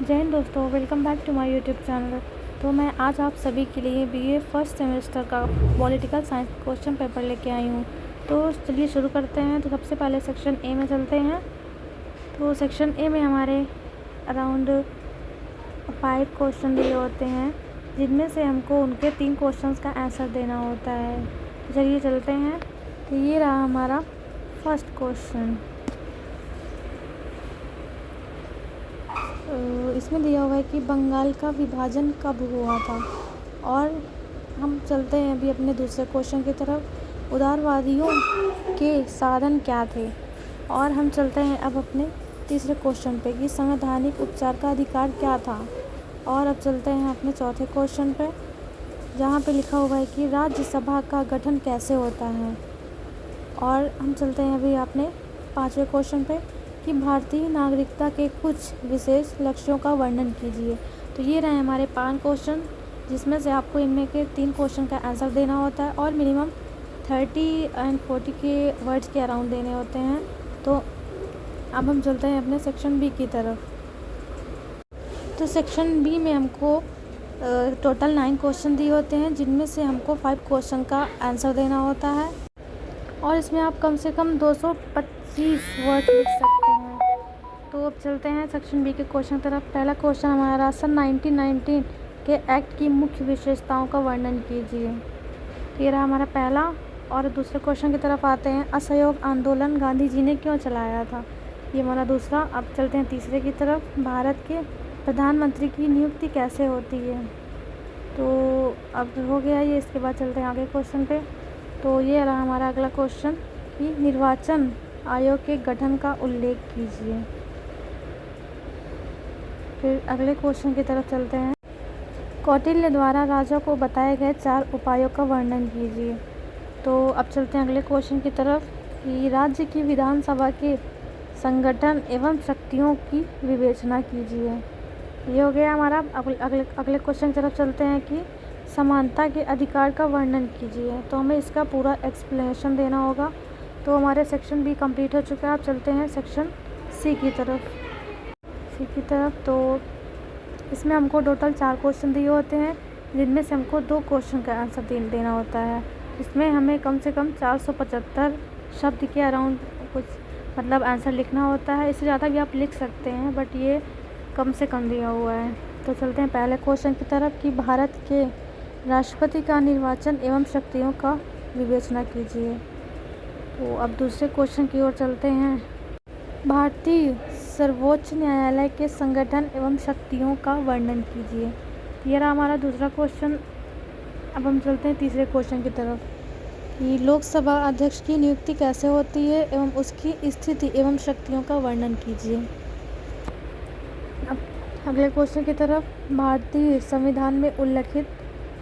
जय हिंद दोस्तों, welcome back to my YouTube channel. तो मैं आज आप सभी के लिए बीए फर्स्ट सेमेस्टर का पॉलिटिकल साइंस क्वेश्चन पेपर लेके आई हूँ। तो चलिए शुरू करते हैं। तो सबसे पहले सेक्शन ए में चलते हैं। तो सेक्शन ए में हमारे अराउंड 5 क्वेश्चन दिए होते हैं, जिनमें से हमको उनके 3 क्वेश्चंस का आंसर देना होता है। तो चलिए चलते हैं। तो ये रहा हमारा फर्स्ट क्वेश्चन। इसमें दिया हुआ है कि बंगाल का विभाजन कब हुआ था। और हम चलते हैं अभी अपने दूसरे क्वेश्चन की तरफ। उदारवादियों के साधन क्या थे। और हम चलते हैं अब अपने तीसरे क्वेश्चन पे कि संवैधानिक उपचार का अधिकार क्या था। और अब चलते हैं अपने चौथे क्वेश्चन पे, जहाँ पे लिखा हुआ है कि राज्यसभा का गठन कैसे होता है। और हम चलते हैं अभी अपने पाँचवें क्वेश्चन पे कि भारतीय नागरिकता के कुछ विशेष लक्ष्यों का वर्णन कीजिए। तो ये रहे हमारे 5 क्वेश्चन, जिसमें से आपको इनमें के 3 क्वेश्चन का आंसर देना होता है और मिनिमम 30 और 40 के वर्ड्स के अराउंड देने होते हैं। तो अब हम चलते हैं अपने सेक्शन बी की तरफ। तो सेक्शन बी में हमको टोटल 9 क्वेश्चन दिए होते हैं, जिनमें से हमको 5 क्वेश्चन का आंसर देना होता है। और इसमें आप कम से कम 225 वर्ड लिख सकते हैं। तो अब चलते हैं सेक्शन बी के क्वेश्चन तरफ। पहला क्वेश्चन हमारा सन 1919 के एक्ट की मुख्य विशेषताओं का वर्णन कीजिए। तो ये रहा हमारा पहला। और दूसरे क्वेश्चन की तरफ आते हैं। असहयोग आंदोलन गांधी जी ने क्यों चलाया था। ये हमारा दूसरा। अब चलते हैं तीसरे की तरफ। भारत के प्रधानमंत्री की नियुक्ति कैसे होती है। तो अब हो गया ये। इसके बाद चलते हैं आगे क्वेश्चन पे। तो ये रहा हमारा अगला क्वेश्चन कि निर्वाचन आयोग के गठन का उल्लेख कीजिए। फिर अगले क्वेश्चन की तरफ चलते हैं। कौटिल्य द्वारा राजा को बताए गए 4 उपायों का वर्णन कीजिए। तो अब चलते हैं अगले क्वेश्चन की तरफ कि राज्य की विधानसभा के संगठन एवं शक्तियों की विवेचना कीजिए। ये हो गया हमारा। अगले क्वेश्चन की तरफ चलते हैं कि समानता के अधिकार का वर्णन कीजिए। तो हमें इसका पूरा एक्सप्लेनेशन देना होगा। तो हमारे सेक्शन बी कंप्लीट हो चुका है। अब चलते हैं सेक्शन सी की तरफ। तो इसमें हमको टोटल 4 क्वेश्चन दिए होते हैं, जिनमें से हमको 2 क्वेश्चन का आंसर देना होता है। इसमें हमें कम से कम 475 शब्द के अराउंड कुछ मतलब आंसर लिखना होता है। इससे ज़्यादा भी आप लिख सकते हैं, बट ये कम से कम दिया हुआ है। तो चलते हैं पहले क्वेश्चन की तरफ कि भारत के राष्ट्रपति का निर्वाचन एवं शक्तियों का विवेचना कीजिए। तो अब दूसरे क्वेश्चन की ओर चलते हैं। भारतीय सर्वोच्च न्यायालय के संगठन एवं शक्तियों का वर्णन कीजिए। यह रहा हमारा दूसरा क्वेश्चन। अब हम चलते हैं तीसरे क्वेश्चन की तरफ कि लोकसभा अध्यक्ष की नियुक्ति कैसे होती है एवं उसकी स्थिति एवं शक्तियों का वर्णन कीजिए। अब अगले क्वेश्चन की तरफ। भारतीय संविधान में उल्लिखित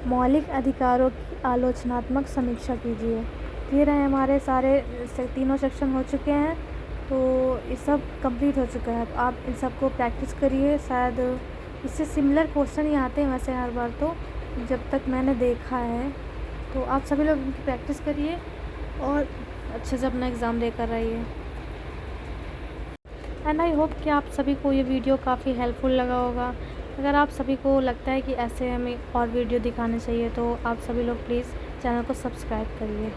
मौलिक अधिकारों की आलोचनात्मक समीक्षा कीजिए। ये रहे हमारे सारे तीनों सेक्शन हो चुके हैं। तो ये सब कंप्लीट हो चुका है। तो आप इन सबको प्रैक्टिस करिए। शायद इससे सिमिलर क्वेश्चन ही आते हैं वैसे हर बार, तो जब तक मैंने देखा है। तो आप सभी लोग इनकी प्रैक्टिस करिए और अच्छे से अपना एग्ज़ाम देकर आइए। एंड आई होप कि आप सभी को ये वीडियो काफ़ी हेल्पफुल लगा होगा। अगर आप सभी को लगता है कि ऐसे हमें और वीडियो दिखाने चाहिए, तो आप सभी लोग प्लीज़ चैनल को सब्सक्राइब करिए।